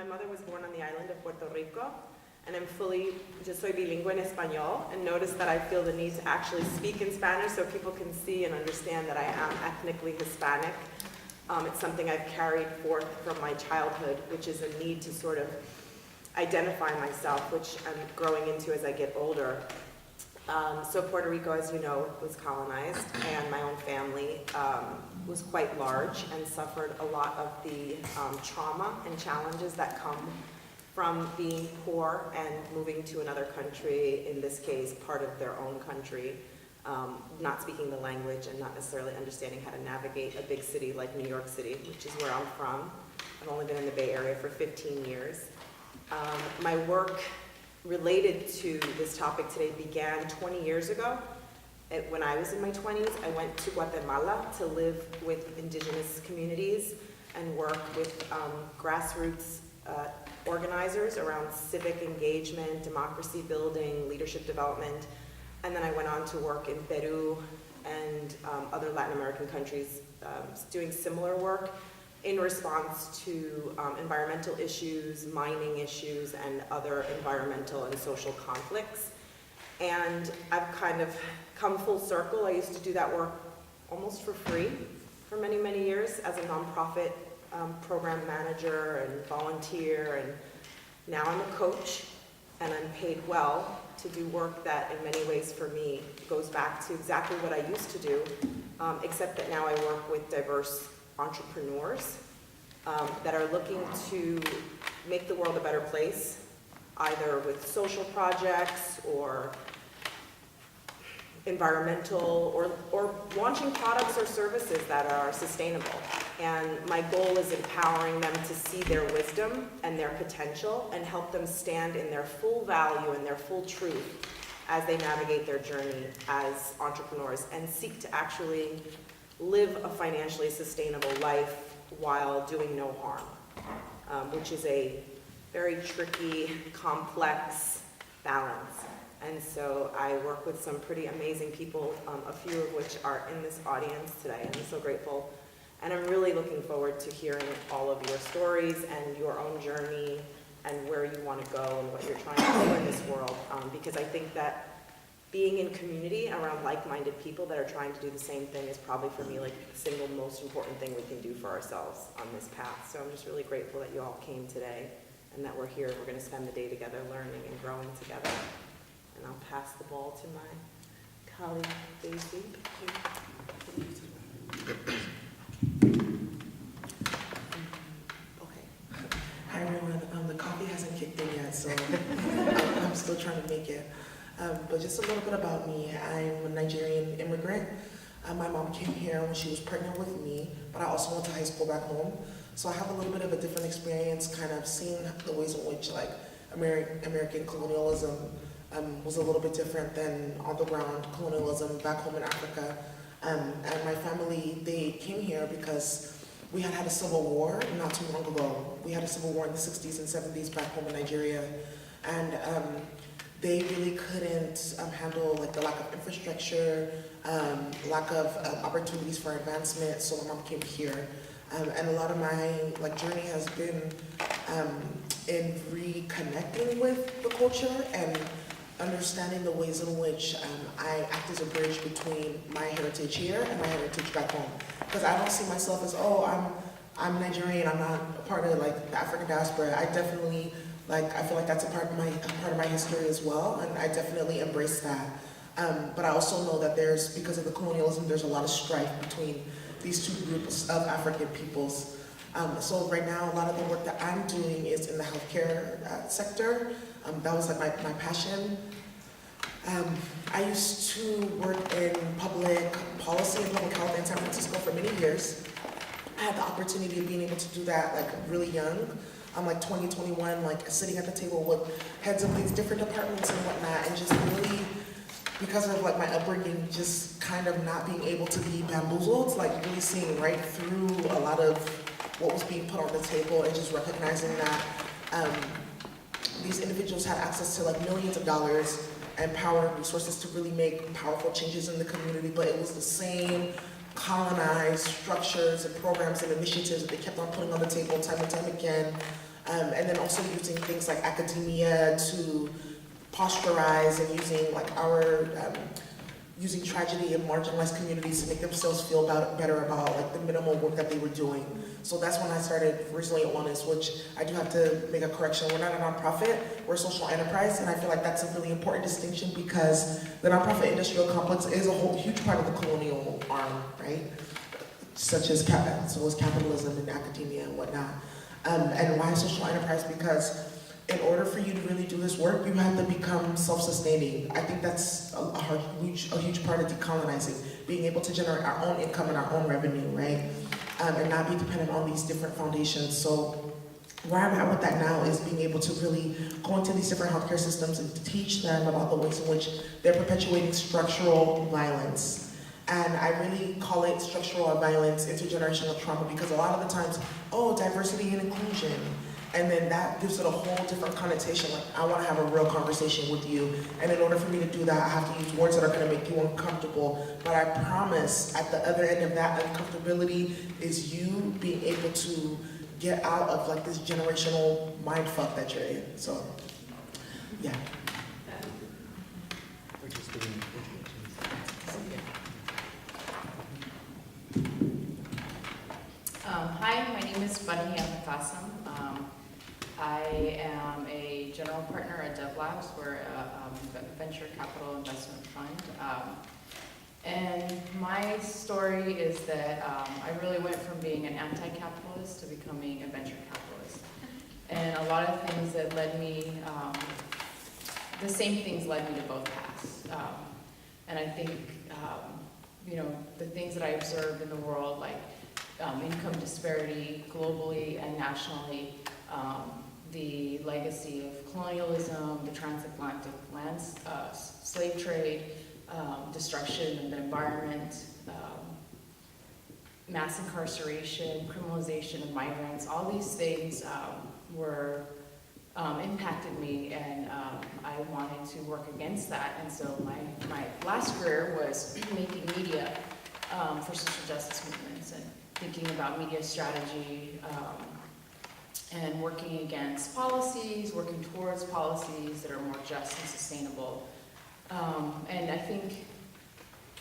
my mother was born on the island of Puerto Rico, and I'm fully, yo soy bilingüe en español, and notice that I feel the need to actually speak in Spanish so people can see and understand that I am ethnically Hispanic. It's something I've carried forth from my childhood, which is a need to sort of identify myself, which I'm growing into as I get older. So Puerto Rico, as you know, was colonized, and my own family was quite large and suffered a lot of the trauma and challenges that come from being poor and moving to another country, in this case, part of their own country, not speaking the language and not necessarily understanding how to navigate a big city like New York City, which is where I'm from. I've only been in the Bay Area for 15 years. My work related to this topic today began 20 years ago. When I was in my 20s, I went to Guatemala to live with indigenous communities and work with grassroots organizers around civic engagement, democracy building, leadership development. And then I went on to work in Peru and other Latin American countries doing similar work in response to environmental issues, mining issues, and other environmental and social conflicts. And I've kind of come full circle. I used to do that work almost for free for many, many years as a nonprofit program manager and volunteer, and now I'm a coach, and I'm paid well to do work that in many ways for me goes back to exactly what I used to do, except that now I work with diverse entrepreneurs that are looking to make the world a better place, either with social projects or environmental or launching products or services that are sustainable. And my goal is empowering them to see their wisdom and their potential and help them stand in their full value and their full truth as they navigate their journey as entrepreneurs and seek to actually live a financially sustainable life while doing no harm, which is a very tricky, complex balance. And so I work with some pretty amazing people, a few of which are in this audience today, and I'm so grateful. And I'm really looking forward to hearing all of your stories and your own journey and where you want to go and what you're trying to do in this world, because I think that being in community around like-minded people that are trying to do the same thing is probably for me like the single most important thing we can do for ourselves on this path. So I'm just really grateful that you all came today and that we're here. We're going to spend the day together learning and growing together. And I'll pass the ball to my colleague, Daisy. Okay. Hi everyone. The coffee hasn't kicked in yet, so I'm still trying to make it. But just a little bit about me. I'm a Nigerian immigrant. My mom came here when she was pregnant with me, but I also went to high school back home. So I have a little bit of a different experience, kind of seeing the ways in which like American colonialism was a little bit different than on-the-ground colonialism back home in Africa. And my family, they came here because we had a civil war not too long ago. We had a civil war in the 60s and 70s back home in Nigeria. And they really couldn't handle like the lack of infrastructure, lack of opportunities for advancement, so my mom came here. And a lot of my journey has been in reconnecting with the culture and understanding the ways in which I act as a bridge between my heritage here and my heritage back home. Because I don't see myself as, oh, I'm Nigerian, I'm not a part of the African diaspora. I definitely, I feel like that's a part of my history as well, and I definitely embrace that. But I also know that because of the colonialism, there's a lot of strife between these two groups of African peoples. So right now, a lot of the work that I'm doing is in the healthcare sector. That was my passion. I used to work in public policy and public health in San Francisco for many years. I had the opportunity of being able to do that really young. I'm 20, 21, sitting at the table with heads of these different departments and whatnot, and just really, because of my upbringing, just kind of not being able to be bamboozled, really seeing right through a lot of what was being put on the table and just recognizing that these individuals had access to millions of dollars and power and resources to really make powerful changes in the community, but it was the same colonized structures and programs and initiatives that they kept on putting on the table time and time again, And then also using things like academia to posturize and using like using tragedy in marginalized communities to make themselves feel better about like the minimal work that they were doing. So that's when I started Resilient Wellness, which I do have to make a correction. We're not a nonprofit, we're a social enterprise, and I feel like that's a really important distinction because the nonprofit industrial complex is a whole huge part of the colonial arm, right? Such as capitalism and academia and whatnot. And why social enterprise? Because in order for you to really do this work, you have to become self-sustaining. I think that's a huge part of decolonizing, being able to generate our own income and our own revenue, right? And not be dependent on these different foundations. So where I'm at with that now is being able to really go into these different healthcare systems and teach them about the ways in which they're perpetuating structural violence. And I really call it structural violence, intergenerational trauma, because a lot of the times, oh, diversity and inclusion. And then that gives it a whole different connotation, like I wanna have a real conversation with you. And in order for me to do that, I have to use words that are gonna make you uncomfortable. But I promise at the other end of that uncomfortability is you being able to get out of like this generational mind fuck that you're in. So, yeah. We're just doing Hi, my name is Barni Qaasim. I am a general partner at DevLabs. We're a venture capital investment fund. And my story is that I really went from being an anti-capitalist to becoming a venture capitalist. And a lot of things that led me, the same things led me to both paths. And I think, you know, the things that I observed in the world, like income disparity globally and nationally, the legacy of colonialism, the transatlantic slave trade, destruction of the environment, mass incarceration, criminalization of migrants, all these things were impacted me, and I wanted to work against that. And so my last career was making media for social justice movements and thinking about media strategy, and working against policies, working towards policies that are more just and sustainable. And I think,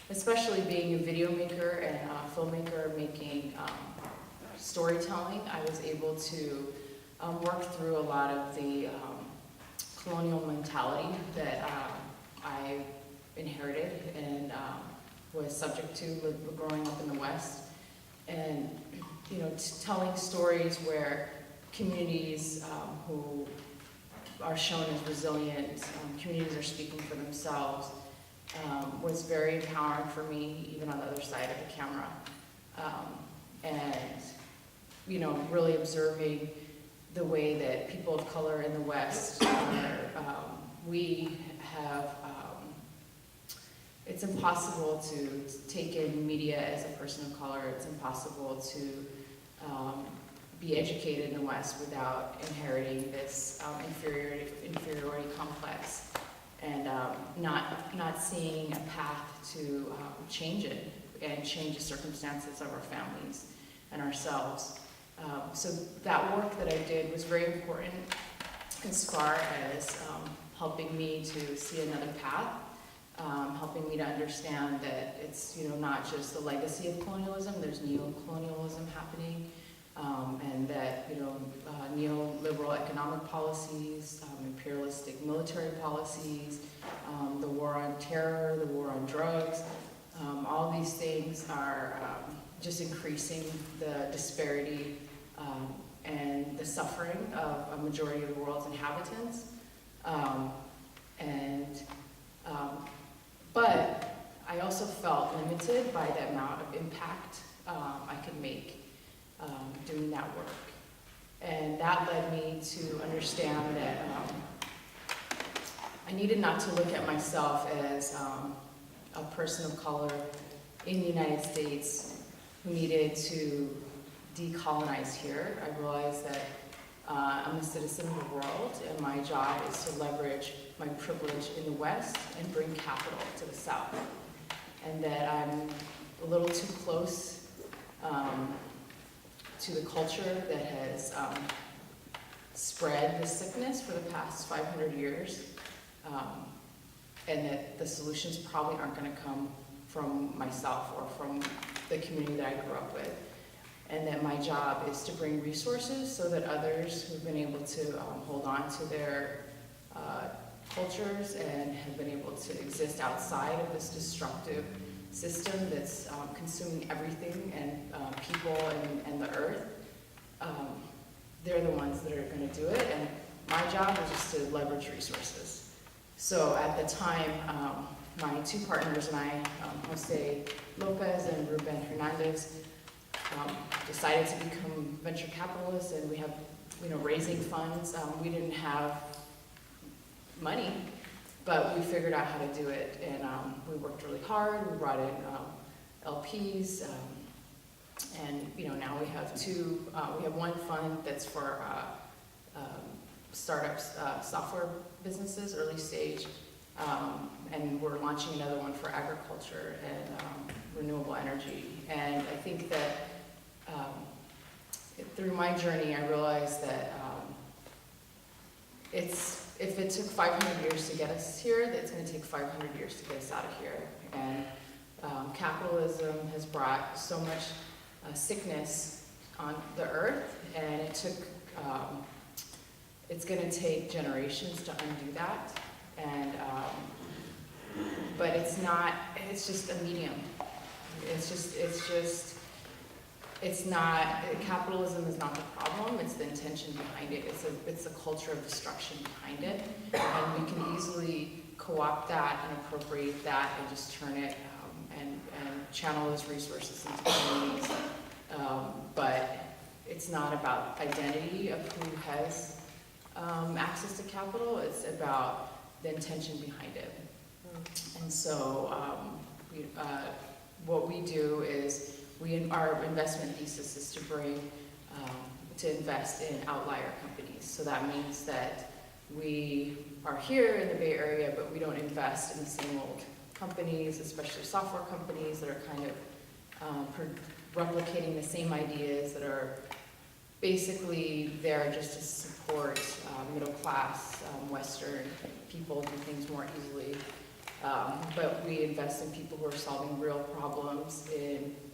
especially being a video maker and a filmmaker making storytelling, I was able to work through a lot of the colonial mentality that I inherited and was subject to growing up in the West. And, you know, telling stories where communities who are shown as resilient, communities are speaking for themselves, was very empowering for me, even on the other side of the camera. And, you know, really observing the way that people of color in the West are, we have, it's impossible to take in media as a person of color. It's impossible to be educated in the West without inheriting this inferiority complex and not seeing a path to change it and change the circumstances of our families and ourselves. So that work that I did was very important as far as helping me to see another path, helping me to understand that it's, you know, not just the legacy of colonialism, there's neo-colonialism happening, and that, you know, neoliberal economic policies, imperialistic military policies, the war on terror, the war on drugs, all these things are just increasing the disparity and the suffering of a majority of the world's inhabitants. But I also felt limited by the amount of impact I could make doing that work. And that led me to understand that I needed not to look at myself as a person of color in the United States who needed to decolonize here. I realized that I'm a citizen of the world, and my job is to leverage my privilege in the West and bring capital to the South. And that I'm a little too close to the culture that has spread the sickness for the past 500 years, and that the solutions probably aren't going to come from myself or from the community that I grew up with. And that my job is to bring resources so that others who've been able to hold on to their cultures and have been able to exist outside of this destructive system that's consuming everything and people and the earth, they're the ones that are going to do it. And my job is just to leverage resources. So at the time, my two partners and I, Jose Lopez and Ruben Hernandez, decided to become venture capitalists, and we have, raising funds. We didn't have money, but we figured out how to do it, and we worked really hard. We brought in LPs, and now we have we have one fund that's for startups, software businesses, early stage, and we're launching another one for agriculture and renewable energy. And I think that through my journey, I realized that if it took 500 years to get us here, that it's going to take 500 years to get us out of here. And capitalism has brought so much sickness on the earth, and it's going to take generations to undo that. And but it's just a medium. It's not, capitalism is not the problem, it's the intention behind it. It's the culture of destruction behind it. And we can easily co-opt that and appropriate that and just turn it and channel those resources into communities. But it's not about identity of who has access to capital, it's about the intention behind it. And so what we do is, our investment thesis is to invest in outlier companies. So that means that we are here in the Bay Area, but we don't invest in the same old companies, especially software companies that are kind of replicating the same ideas that are basically there just to support middle class, Western people do things more easily. But we invest in people who are solving real problems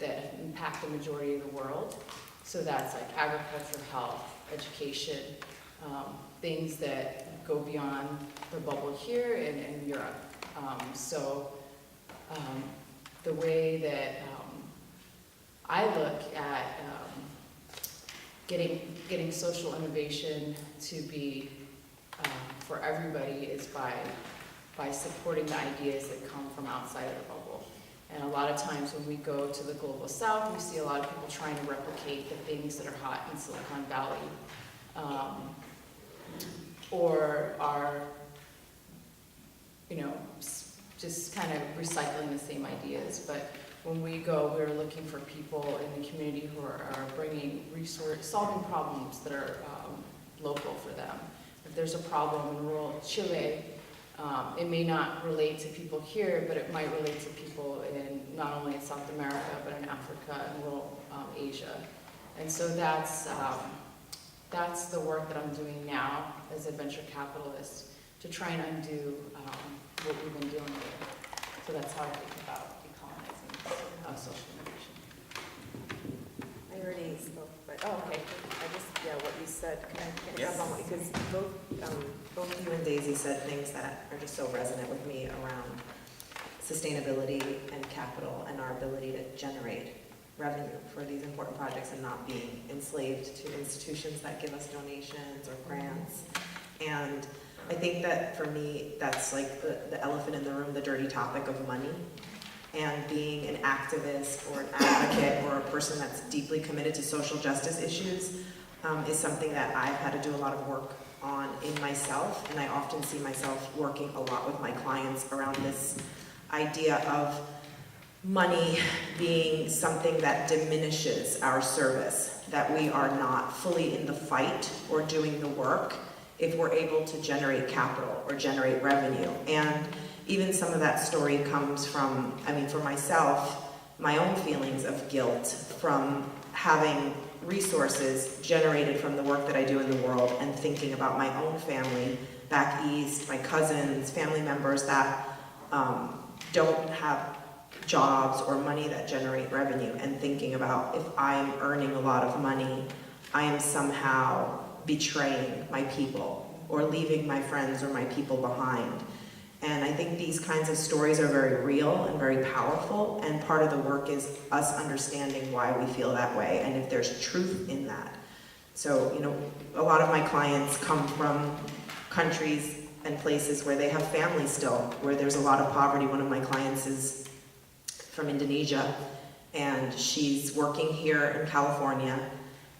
that impact the majority of the world. So that's like agriculture, health, education, things that go beyond the bubble here and in Europe. So the way that I look at getting social innovation to be for everybody is by supporting the ideas that come from outside of the bubble. And a lot of times when we go to the global south, we see a lot of people trying to replicate the things that are hot in Silicon Valley, or are, just kind of recycling the same ideas. But when we go, we're looking for people in the community who are bringing solving problems that are local for them. If there's a problem in rural Chile, it may not relate to people here, but it might relate to people in not only in South America, but in Africa and rural Asia. And so that's the work that I'm doing now as a venture capitalist, to try and undo what we've been dealing with. So that's how I think about decolonizing social innovation. I already spoke, but okay. I just, what you said, can I jump on what, because both you and Daisy said things that are just so resonant with me around sustainability and capital and our ability to generate revenue for these important projects and not being enslaved to institutions that give us donations or grants. And I think that for me, that's like the elephant in the room, the dirty topic of money. And being an activist or an advocate or a person that's deeply committed to social justice issues is something that I've had to do a lot of work on in myself. And I often see myself working a lot with my clients around this idea of money being something that diminishes our service, that we are not fully in the fight or doing the work if we're able to generate capital or generate revenue. And even some of that story comes from, for myself, my own feelings of guilt from having resources generated from the work that I do in the world and thinking about my own family back east, my cousins, family members that don't have jobs or money that generate revenue, and thinking about if I am earning a lot of money, I am somehow betraying my people or leaving my friends or my people behind. And I think these kinds of stories are very real and very powerful, and part of the work is us understanding why we feel that way and if there's truth in that. So, you know, a lot of my clients come from countries and places where they have families still, where there's a lot of poverty. One of my clients is from Indonesia, and she's working here in California,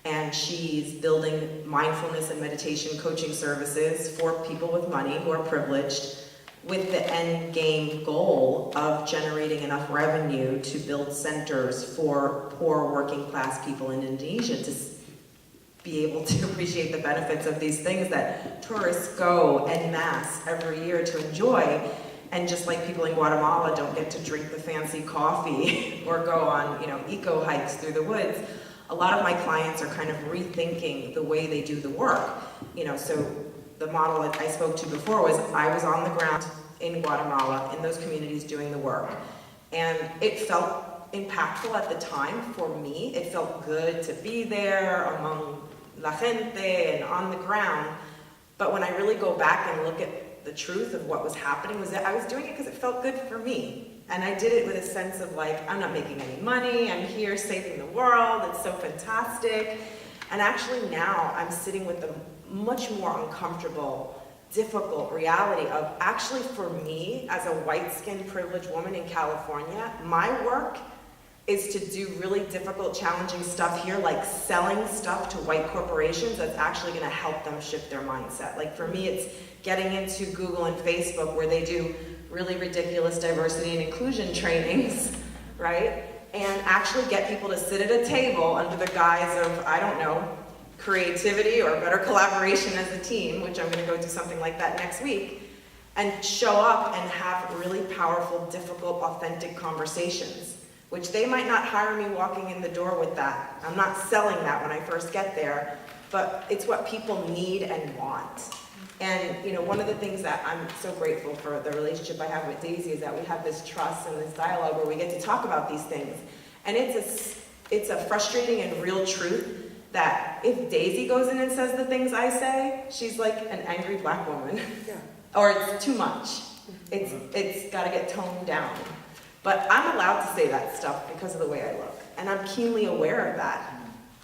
and she's building mindfulness and meditation coaching services for people with money who are privileged, with the end game goal of generating enough revenue to build centers for poor working class people in Indonesia to be able to appreciate the benefits of these things that tourists go en masse every year to enjoy. And just like people in Guatemala don't get to drink the fancy coffee or go on, you know, eco hikes through the woods, a lot of my clients are kind of rethinking the way they do the work. You know, so the model that I spoke to before was I was on the ground in Guatemala in those communities doing the work. And it felt impactful at the time for me. It felt good to be there among la gente and on the ground. But when I really go back and look at the truth of what was happening, was that I was doing it because it felt good for me. And I did it with a sense of like, I'm not making any money, I'm here saving the world, it's so fantastic. And actually now I'm sitting with the much more uncomfortable, difficult reality of actually for me, as a white-skinned privileged woman in California, my work is to do really difficult, challenging stuff here, like selling stuff to white corporations that's actually gonna help them shift their mindset. Like for me, it's getting into Google and Facebook where they do really ridiculous diversity and inclusion trainings, right? And actually get people to sit at a table under the guise of, I don't know, creativity or better collaboration as a team, which I'm gonna go do something like that next week, and show up and have really powerful, difficult, authentic conversations, which they might not hire me walking in the door with that. I'm not selling that when I first get there, but it's what people need and want. And you know, one of the things that I'm so grateful for the relationship I have with Daisy is that we have this trust and this dialogue where we get to talk about these things. And it's a frustrating and real truth that if Daisy goes in and says the things I say, she's like an angry black woman. Yeah. Or it's too much. It's gotta get toned down. But I'm allowed to say that stuff because of the way I look. And I'm keenly aware of that.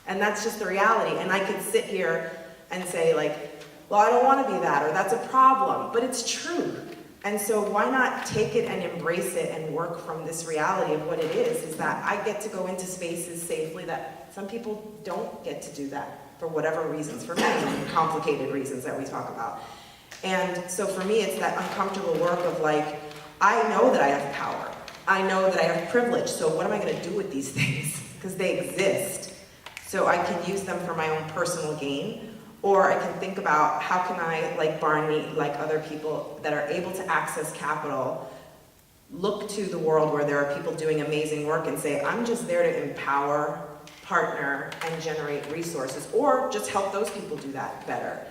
And that's just the reality. And I could sit here and say like, well, I don't want to be that, or that's a problem, but it's true. And so why not take it and embrace it and work from this reality of what it is that I get to go into spaces safely that some people don't get to do that for whatever reasons, for many complicated reasons that we talk about. And so for me, it's that uncomfortable work of like, I know that I have power. I know that I have privilege, so what am I gonna do with these things? Because they exist. So I can use them for my own personal gain, or I can think about how can I, like Barni, like other people that are able to access capital, look to the world where there are people doing amazing work and say, I'm just there to empower, partner, and generate resources, or just help those people do that better.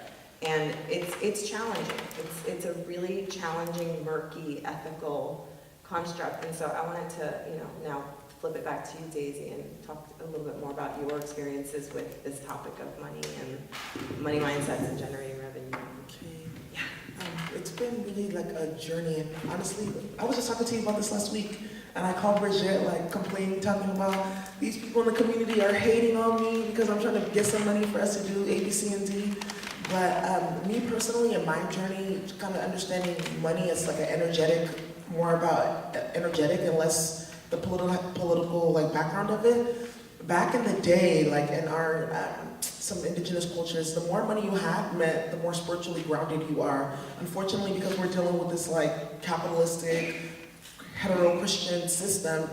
And it's challenging. It's a really challenging, murky, ethical construct. And so I wanted to, you know, now flip it back to you, Daisy, and talk a little bit more about your experiences with this topic of money and money mindsets and generating revenue. Okay. Yeah. It's been really like a journey, and honestly, I was just talking to you about this last week, and I called Brigette, like complaining, talking about these people in the community are hating on me because I'm trying to get some money for us to do A, B, C, and D. But me personally, in my journey, kind of understanding money as like an energetic, more about energetic and less the political like background of it. Back in the day, like in our some indigenous cultures, the more money you had meant the more spiritually grounded you are. Unfortunately, because we're dealing with this like capitalistic, hetero-Christian system,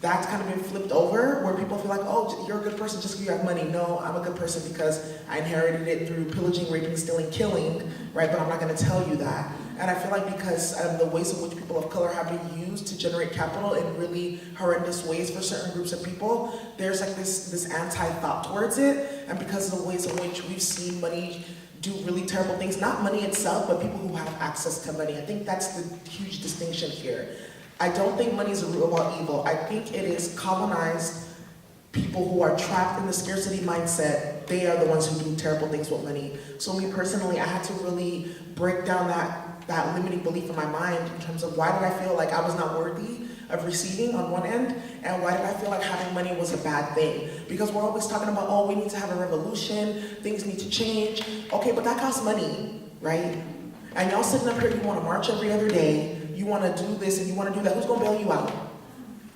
that's kind of been flipped over, where people feel like, oh, you're a good person just because you have money. No, I'm a good person because I inherited it through pillaging, raping, stealing, killing, right? But I'm not gonna tell you that. And I feel like because the ways in which people of color have been used to generate capital in really horrendous ways for certain groups of people, there's like this anti-thought towards it. And because of the ways in which we've seen money do really terrible things, not money itself, but people who have access to money. I think that's the huge distinction here. I don't think money is the root of all evil. I think it is colonized people who are trapped in the scarcity mindset. They are the ones who do terrible things with money. So me personally, I had to really break down that limiting belief in my mind in terms of why did I feel like I was not worthy of receiving on one end, and why did I feel like having money was a bad thing? Because we're always talking about, oh, we need to have a revolution, things need to change. Okay, but that costs money, right? And y'all sitting up here, you want to march every other day, you want to do this and you want to do that. Who's going to bail you out?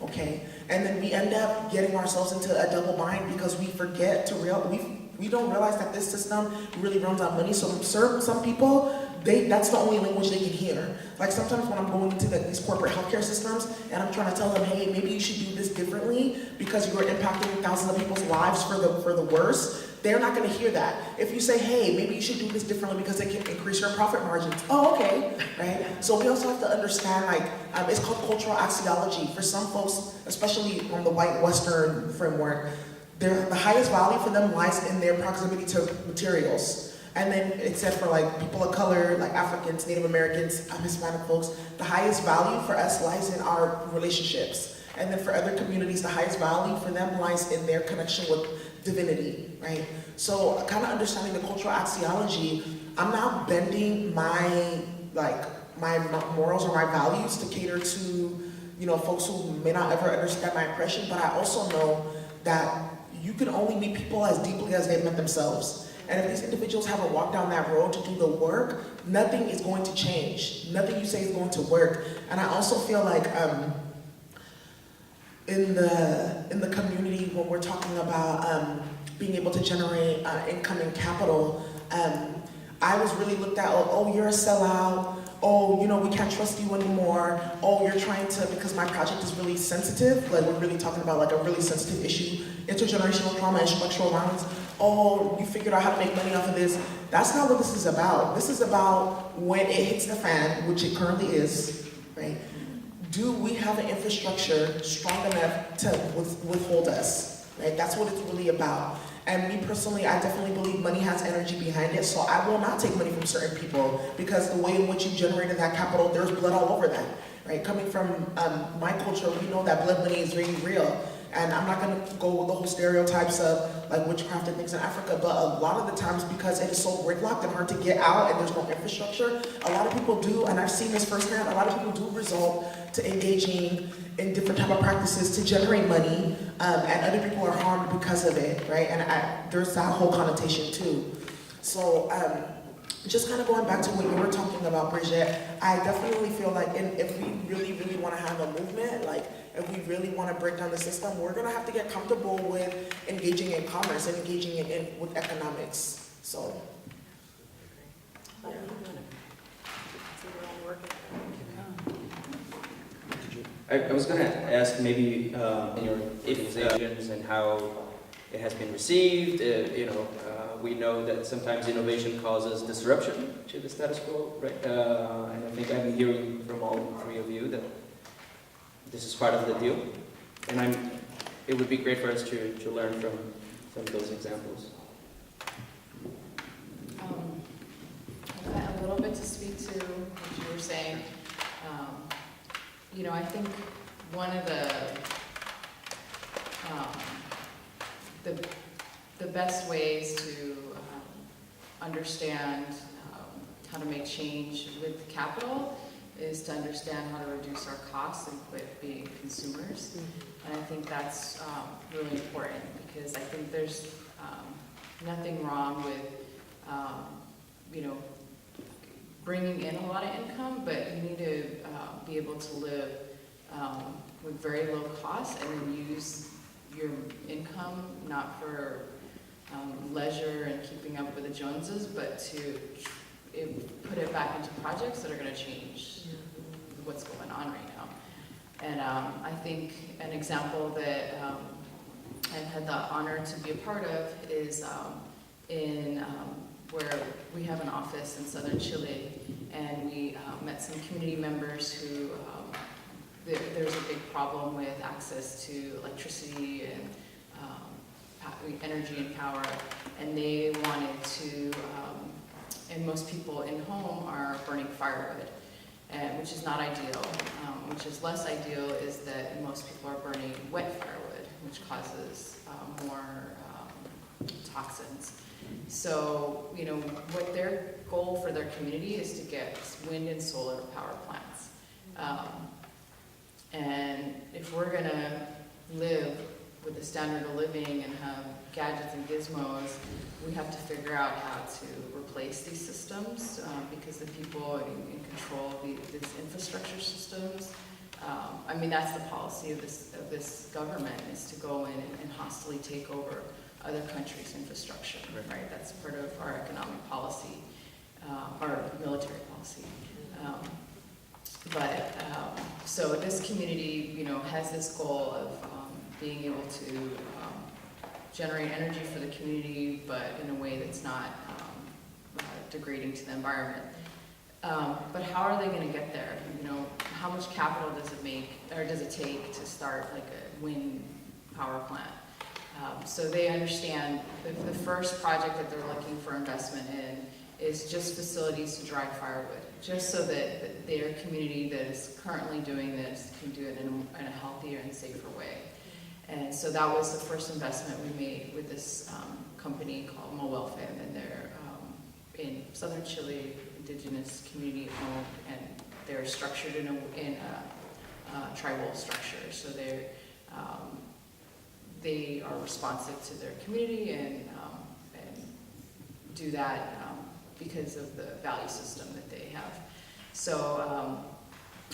Okay, and then we end up getting ourselves into a double bind because we forget to we don't realize that this system really runs on money. So some people, that's the only language they can hear. Like sometimes when I'm going into these corporate healthcare systems and I'm trying to tell them, hey, maybe you should do this differently because you are impacting thousands of people's lives for the worse, they're not going to hear that. If you say, hey, maybe you should do this differently because it can increase your profit margins. Oh, okay, right? So we also have to understand, like, it's called cultural axiology. For some folks, especially on the white Western framework, the highest value for them lies in their proximity to materials. And then it said for like people of color, like Africans, Native Americans, Hispanic folks, the highest value for us lies in our relationships. And then for other communities, the highest value for them lies in their connection with divinity, right? So kind of understanding the cultural axiology, I'm not bending my morals or my values to cater to, folks who may not ever understand my oppression, but I also know that you can only meet people as deeply as they've met themselves. And if these individuals haven't walked down that road to do the work, nothing is going to change. Nothing you say is going to work. And I also feel like in the community, when we're talking about being able to generate income and capital, I was really looked at, oh, you're a sellout. Oh, we can't trust you anymore. Oh, you're trying to, because my project is really sensitive, like we're really talking about like a really sensitive issue, intergenerational trauma and structural violence. Oh, you figured out how to make money off of this. That's not what this is about. This is about when it hits the fan, which it currently is, right? Do we have an infrastructure strong enough to withhold us, right? That's what it's really about. And me personally, I definitely believe money has energy behind it, so I will not take money from certain people because the way in which you generated that capital, there's blood all over that, right? Coming from my culture, we know that blood money is very real. And I'm not gonna go with the whole stereotypes of like witchcraft and things in Africa, but a lot of the times because it is so gridlocked and hard to get out and there's no infrastructure, a lot of people do, and I've seen this firsthand, a lot of people do resort to engaging in different type of practices to generate money, and other people are harmed because of it, right? And there's that whole connotation too. So just kind of going back to what you were talking about, Brigette, I definitely feel like if we really, really want to have a movement, like if we really want to break down the system, we're going to have to get comfortable with engaging in commerce and engaging with economics. So, Yeah. I was going to ask maybe in your organizations and how it has been received. We know that sometimes innovation causes disruption to the status quo, right? And I think I've been hearing from all three of you that this is part of the deal. And it would be great for us to learn from some of those examples. I've got a little bit to speak to what you were saying. I think one of the best ways to understand how to make change with capital is to understand how to reduce our costs and quit being consumers. And I think that's really important because I think there's nothing wrong with, bringing in a lot of income, but you need to be able to live with very low costs and then use your income not for leisure and keeping up with the Joneses, but to put it back into projects that are going to change what's going on right now. And I think an example that I've had the honor to be a part of is in where we have an office in southern Chile, and we met some community members who, there's a big problem with access to electricity and energy and power, and they wanted to, and most people in home are burning firewood, which is not ideal. Which is less ideal is that most people are burning wet firewood, which causes more toxins. So, you know, what their goal for their community is to get wind and solar power plants. And if we're gonna live with the standard of living and have gadgets and gizmos, we have to figure out how to replace these systems because the people in control of these infrastructure systems, I mean, that's the policy of this government, is to go in and hostily take over other countries' infrastructure, right? That's part of our economic policy, our military policy. So this community, you know, has this goal of being able to generate energy for the community, but in a way that's not degrading to the environment. But how are they going to get there? You know, how much capital does it take to start like a wind power plant? So they understand the first project that they're looking for investment in is just facilities to dry firewood, just so that their community that is currently doing this can do it in a healthier and safer way. And so that was the first investment we made with this company called Mowelfam, and they're in southern Chile, indigenous community owned, and they're structured in a tribal structure. So they are responsive to their community and do that because of the value system that they have. So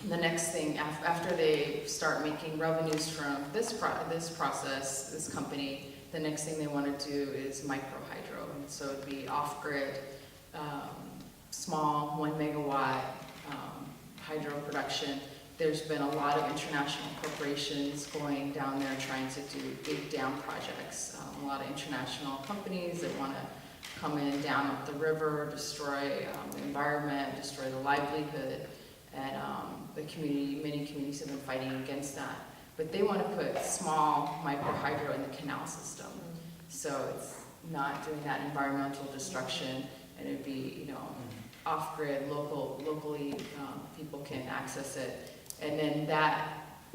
the next thing, after they start making revenues from this process, this company, the next thing they want to do is micro hydro. And so it'd be off-grid, small 1 megawatt hydro production. There's been a lot of international corporations going down there trying to do big dam projects. A lot of international companies that want to come in, dam up the river, destroy the environment, destroy the livelihood, and the community, many communities have been fighting against that. But they want to put small micro hydro in the canal system. So it's not doing that environmental destruction, and it'd be, you know, off-grid, locally, people can access it. And then that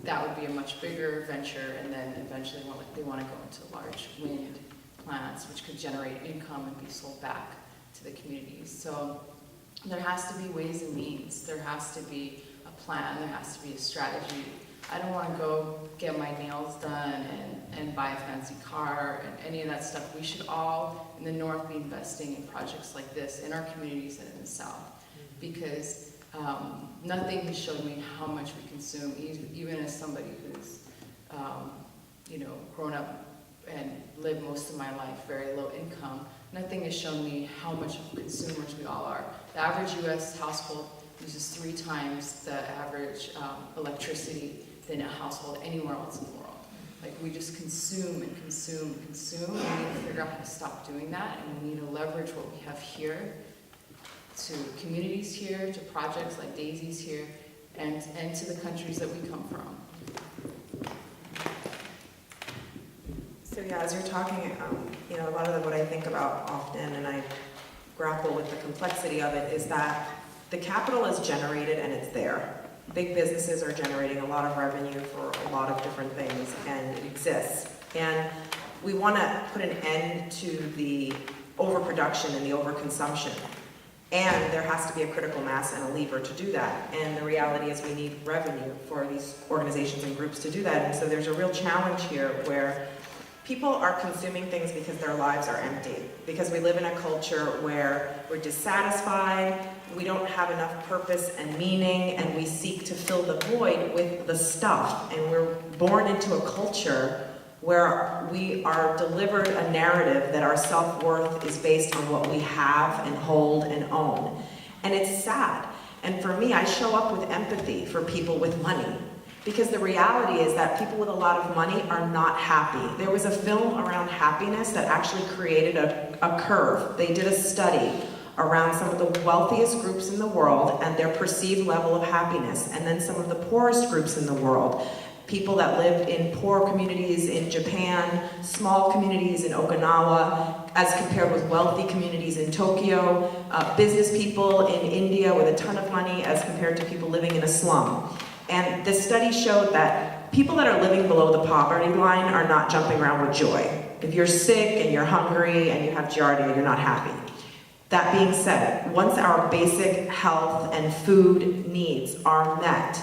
would be a much bigger venture, and then eventually they want to go into large wind plants, which could generate income and be sold back to the communities. So there has to be ways and means. There has to be a plan. There has to be a strategy. I don't want to go get my nails done and buy a fancy car and any of that stuff. We should all in the North be investing in projects like this in our communities and in the South, because nothing has shown me how much we consume, even as somebody who's, you know, grown up and lived most of my life very low income. Nothing has shown me how much of consumers we all are. The average U.S. household uses 3 times the average electricity than a household anywhere else in the world. Like, we just consume and consume and consume. We need to figure out how to stop doing that, and we need to leverage what we have here to communities here, to projects like Daisy's here, and to the countries that we come from. So yeah, as you're talking, you know, a lot of what I think about often, and I grapple with the complexity of it, is that the capital is generated and it's there. Big businesses are generating a lot of revenue for a lot of different things, and it exists. And we want to put an end to the overproduction and the overconsumption. And there has to be a critical mass and a lever to do that. And the reality is we need revenue for these organizations and groups to do that. And so there's a real challenge here where people are consuming things because their lives are empty, because we live in a culture where we're dissatisfied, we don't have enough purpose and meaning, and we seek to fill the void with the stuff. And we're born into a culture where we are delivered a narrative that our self-worth is based on what we have and hold and own. And it's sad. And for me, I show up with empathy for people with money, because the reality is that people with a lot of money are not happy. There was a film around happiness that actually created a curve. They did a study around some of the wealthiest groups in the world and their perceived level of happiness, and then some of the poorest groups in the world. People that lived in poor communities in Japan, small communities in Okinawa, as compared with wealthy communities in Tokyo, business people in India with a ton of money as compared to people living in a slum. And the study showed that people that are living below the poverty line are not jumping around with joy. If you're sick and you're hungry and you have giardia, you're not happy. That being said, once our basic health and food needs are met,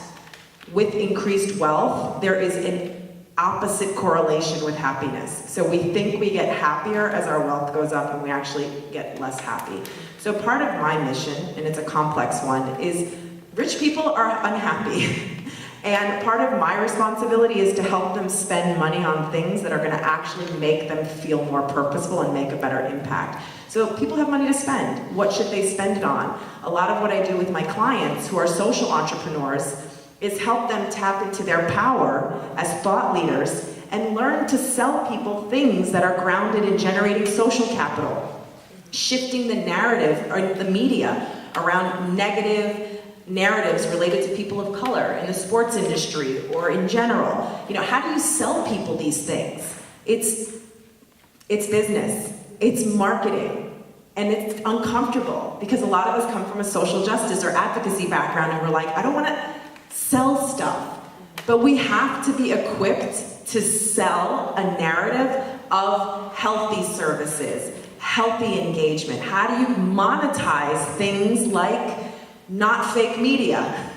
with increased wealth, there is an opposite correlation with happiness. So we think we get happier as our wealth goes up, and we actually get less happy. So part of my mission, and it's a complex one, is rich people are unhappy. And part of my responsibility is to help them spend money on things that are gonna actually make them feel more purposeful and make a better impact. So people have money to spend. What should they spend it on? A lot of what I do with my clients who are social entrepreneurs is help them tap into their power as thought leaders and learn to sell people things that are grounded in generating social capital, shifting the narrative or the media around negative narratives related to people of color in the sports industry or in general. You know, how do you sell people these things? It's business, it's marketing, and it's uncomfortable because a lot of us come from a social justice or advocacy background and we're like, I don't want to sell stuff, but we have to be equipped to sell a narrative of healthy services, healthy engagement. How do you monetize things like not fake media?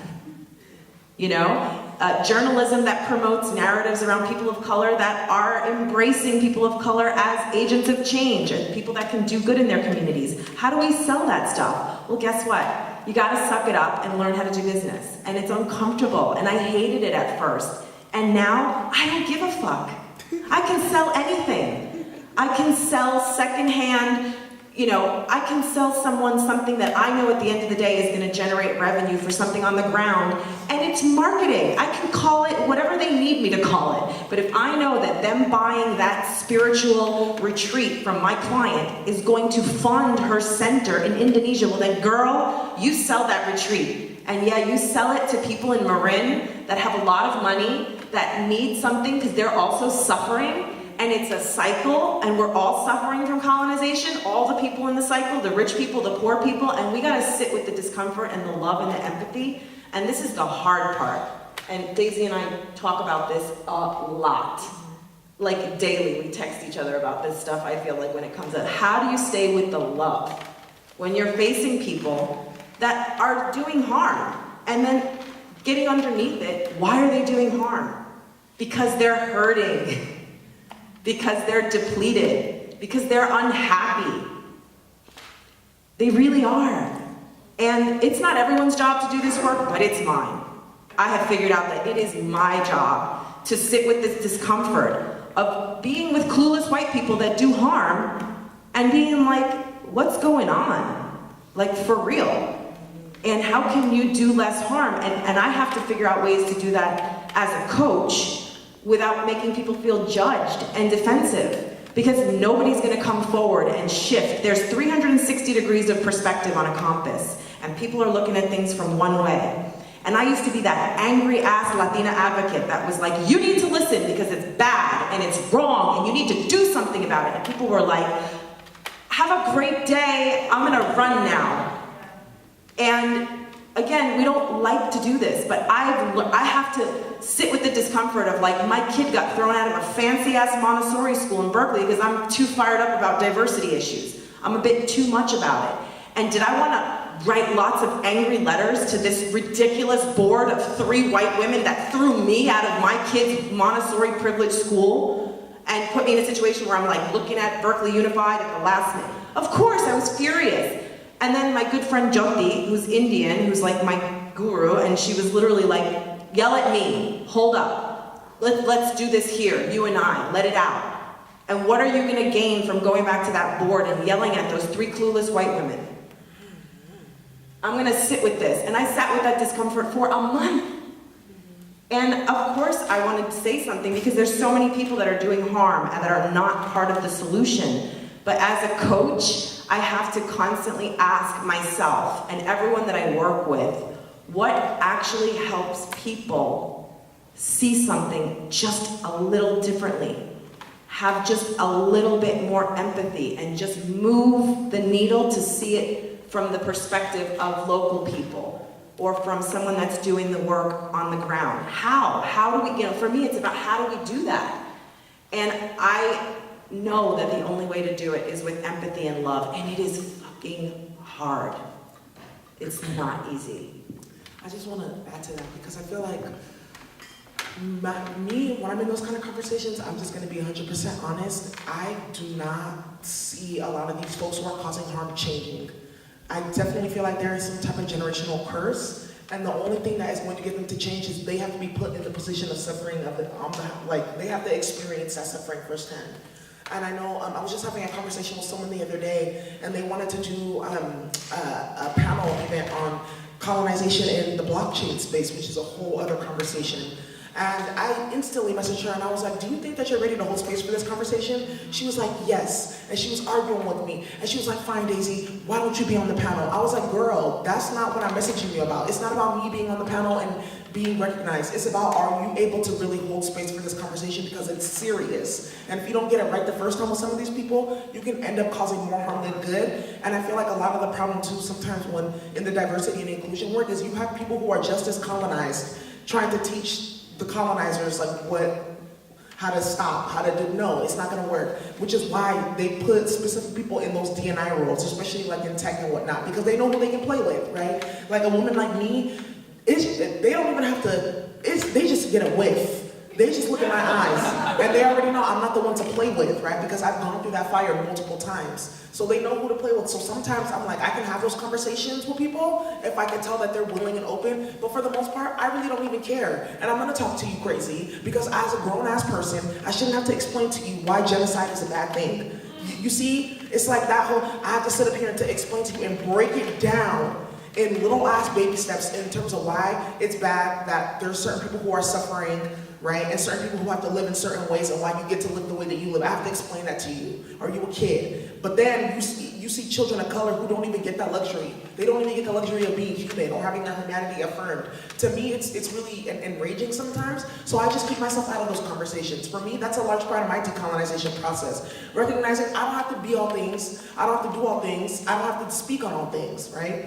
You know, journalism that promotes narratives around people of color that are embracing people of color as agents of change and people that can do good in their communities. How do we sell that stuff? Well, guess what? You gotta suck it up and learn how to do business. And it's uncomfortable, and I hated it at first. And now, I don't give a fuck. I can sell anything. I can sell secondhand, you know, I can sell someone something that I know at the end of the day is gonna generate revenue for something on the ground, and it's marketing. I can call it whatever they need me to call it. But if I know that them buying that spiritual retreat from my client is going to fund her center in Indonesia, well then girl, you sell that retreat. And yeah, you sell it to people in Marin that have a lot of money, that need something because they're also suffering. And it's a cycle, and we're all suffering from colonization, all the people in the cycle, the rich people, the poor people, and we gotta sit with the discomfort and the love and the empathy, and this is the hard part. And Daisy and I talk about this a lot. Like daily, we text each other about this stuff, I feel like, when it comes to how do you stay with the love when you're facing people that are doing harm, and then getting underneath it, why are they doing harm? Because they're hurting. Because they're depleted, because they're unhappy. They really are. And it's not everyone's job to do this work, but it's mine. I have figured out that it is my job to sit with this discomfort of being with clueless white people that do harm and being like, what's going on? Like, for real. And how can you do less harm? And I have to figure out ways to do that as a coach without making people feel judged and defensive, because nobody's gonna come forward and shift. There's 360 degrees of perspective on a compass, and people are looking at things from one way. And I used to be that angry ass Latina advocate that was like, you need to listen because it's bad and it's wrong and you need to do something about it. And people were like, have a great day, I'm gonna run now. And again, we don't like to do this, but I have to sit with the discomfort of like, my kid got thrown out of a fancy ass Montessori school in Berkeley because I'm too fired up about diversity issues. I'm a bit too much about it. And did I want to write lots of angry letters to this ridiculous board of 3 white women that threw me out of my kid's Montessori privileged school and put me in a situation where I'm like looking at Berkeley Unified at the last minute? Of course, I was furious. And then my good friend Jyoti, who's Indian, who's like my guru, and she was literally like, yell at me, hold up. Let's do this here, you and I, let it out. And what are you gonna gain from going back to that board and yelling at those 3 clueless white women? I'm gonna sit with this. And I sat with that discomfort for a month. And of course I wanted to say something because there's so many people that are doing harm and that are not part of the solution. But as a coach, I have to constantly ask myself and everyone that I work with, what actually helps people see something just a little differently? Have just a little bit more empathy and just move the needle to see it from the perspective of local people or from someone that's doing the work on the ground. How do we, for me, it's about how do we do that? And I know that the only way to do it is with empathy and love, and it is fucking hard. It's not easy. I just want to add to that because I feel like when I'm in those kind of conversations, I'm just going to be 100% honest. I do not see a lot of these folks who are causing harm changing. I definitely feel like there is some type of generational curse, and the only thing that is going to get them to change is they have to be put in the position of suffering like they have to experience that suffering firsthand. And I know I was just having a conversation with someone the other day, and they wanted to do a panel event on colonization in the blockchain space, which is a whole other conversation. And I instantly messaged her and I was like, do you think that you're ready to hold space for this conversation? She was like, yes. And she was arguing with me. And she was like, fine, Daisy, why don't you be on the panel? I was like, girl, that's not what I'm messaging you about. It's not about me being on the panel and being recognized. It's about, are you able to really hold space for this conversation because it's serious. And if you don't get it right the first time with some of these people, you can end up causing more harm than good. And I feel like a lot of the problem too, sometimes when in the diversity and inclusion work, is you have people who are just as colonized trying to teach the colonizers like how to stop, how to do, no, it's not gonna work. Which is why they put specific people in those D&I roles, especially like in tech and whatnot, because they know who they can play with, right? Like a woman like me, they don't even have to, they just get a whiff. They just look at my eyes, and they already know I'm not the one to play with, right? Because I've gone through that fire multiple times. So they know who to play with. So sometimes I'm like, I can have those conversations with people if I can tell that they're willing and open. But for the most part, I really don't even care. And I'm gonna talk to you crazy, because as a grown-ass person, I shouldn't have to explain to you why genocide is a bad thing. You see, it's like that whole, I have to sit up here and to explain to you and break it down in little ass baby steps in terms of why it's bad that there's certain people who are suffering, right? And certain people who have to live in certain ways, and why you get to live the way that you live. I have to explain that to you. Are you a kid? But then you see children of color who don't even get that luxury. They don't even get the luxury of being human or having their humanity affirmed. To me, it's really enraging sometimes. So I just keep myself out of those conversations. For me, that's a large part of my decolonization process. Recognizing I don't have to be all things. I don't have to do all things. I don't have to speak on all things, right?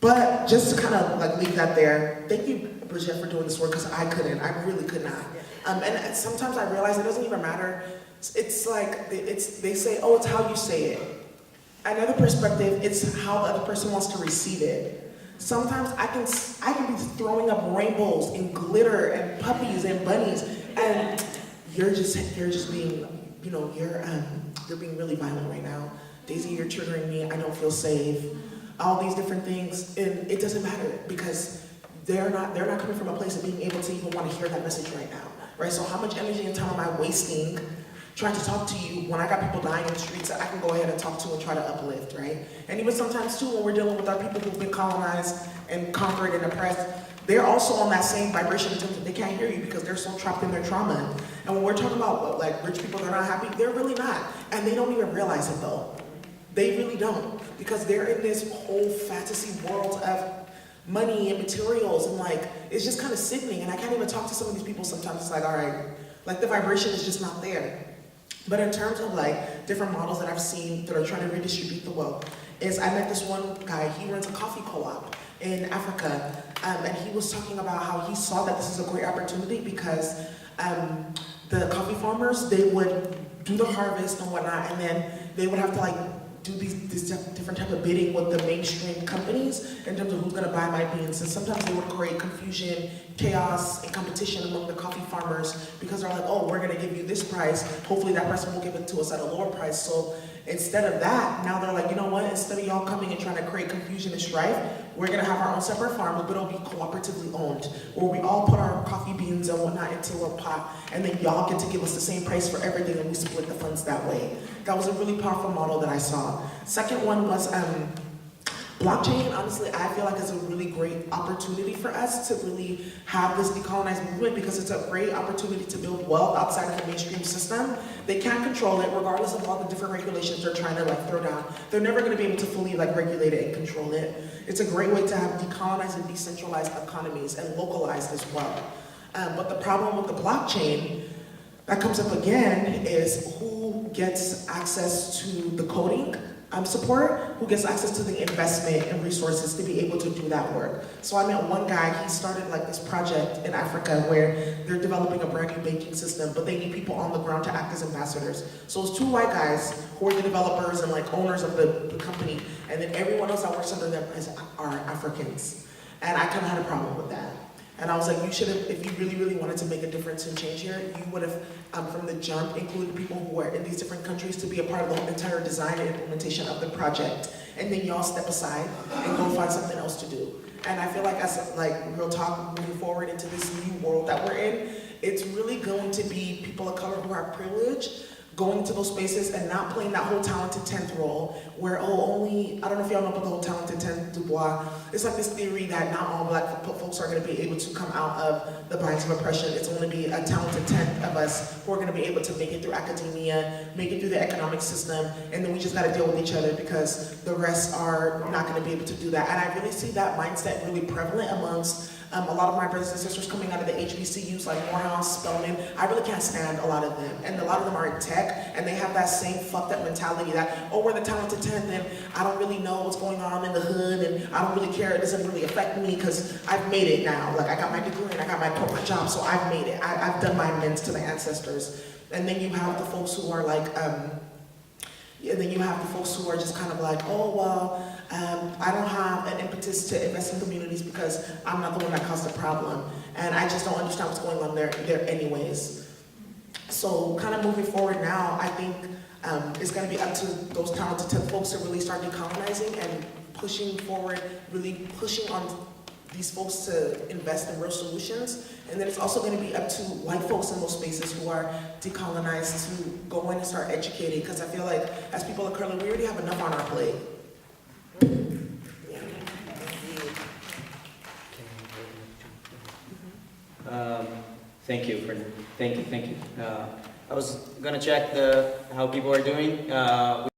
But just to kind of like leave that there, thank you, Brigette, for doing this work, because I couldn't, I really could not. And sometimes I realize it doesn't even matter. It's like, they say, oh, it's how you say it. Another perspective, it's how the other person wants to receive it. Sometimes I can be throwing up rainbows and glitter and puppies and bunnies, and you're just being, you're being really violent right now. Daisy, you're triggering me, I don't feel safe. All these different things, and it doesn't matter because they're not coming from a place of being able to even want to hear that message right now, right? So how much energy and time am I wasting trying to talk to you when I got people dying in the streets that I can go ahead and talk to and try to uplift, right? And even sometimes too, when we're dealing with our people who've been colonized and conquered and oppressed, they're also on that same vibration in terms of they can't hear you because they're so trapped in their trauma. And when we're talking about like rich people that are not happy, they're really not, and they don't even realize it though. They really don't, because they're in this whole fantasy world of money and materials, and like, it's just kind of sickening, and I can't even talk to some of these people sometimes. It's like, all right, like the vibration is just not there. But in terms of like different models that I've seen that are trying to redistribute the wealth, is I met this one guy, he runs a coffee co-op in Africa, and he was talking about how he saw that this is a great opportunity because the coffee farmers, they would do the harvest and whatnot, and then they would have to like do this different type of bidding with the mainstream companies in terms of who's gonna buy my beans. And sometimes they would create confusion, chaos, and competition among the coffee farmers because they're like, oh, we're gonna give you this price. Hopefully that person will give it to us at a lower price. So instead of that, now they're like, you know what? Instead of y'all coming and trying to create confusion and strife, we're gonna have our own separate farms, but it'll be cooperatively owned, where we all put our coffee beans and whatnot into a pot, and then y'all get to give us the same price for everything, and we split the funds that way. That was a really powerful model that I saw. Second one was blockchain. Honestly, I feel like it's a really great opportunity for us to really have this decolonized movement, because it's a great opportunity to build wealth outside of the mainstream system. They can't control it regardless of all the different regulations they're trying to like throw down. They're never going to be able to fully like regulate it and control it. It's a great way to have decolonized and decentralized economies and localized as well. But the problem with the blockchain that comes up again is who gets access to the coding support, who gets access to the investment and resources to be able to do that work. So I met one guy, he started like this project in Africa where they're developing a brand new banking system, but they need people on the ground to act as ambassadors. So it's two white guys who are the developers and like owners of the company, and then everyone else that works under them are Africans. And I kind of had a problem with that. And I was like, you should have, if you really, really wanted to make a difference and change here, you would have, from the jump, included people who are in these different countries to be a part of the entire design and implementation of the project. And then y'all step aside and go find something else to do. And I feel like as like real talk moving forward into this new world that we're in, it's really going to be people of color who have privilege going into those spaces and not playing that whole talented 10th role where, only, I don't know if y'all know about the whole talented 10th Dubois. It's like this theory that not all black folks are gonna be able to come out of the binds of oppression. It's only be a talented 10th of us who are gonna be able to make it through academia, make it through the economic system, and then we just gotta deal with each other because the rest are not gonna be able to do that. And I really see that mindset really prevalent amongst a lot of my brothers and sisters coming out of the HBCUs like Morehouse, Spelman. I really can't stand a lot of them. And a lot of them are in tech, and they have that same fucked up mentality that, we're the talented 10th, and I don't really know what's going on in the hood, and I don't really care, it doesn't really affect me because I've made it now. Like I got my degree and I got my corporate job, so I've made it. I've done my amends to my ancestors. And then you have the folks who are like, and then you have the folks who are just kind of like, I don't have an impetus to invest in communities because I'm not the one that caused the problem. And I just don't understand what's going on there anyways. So kind of moving forward now, I think it's gonna be up to those talented 10 folks to really start decolonizing and pushing forward, really pushing on these folks to invest in real solutions. And then it's also gonna be up to white folks in those spaces who are decolonized to go in and start educating, because I feel like as people of color, we already have enough on our plate. Thank you. I was gonna check how people are doing.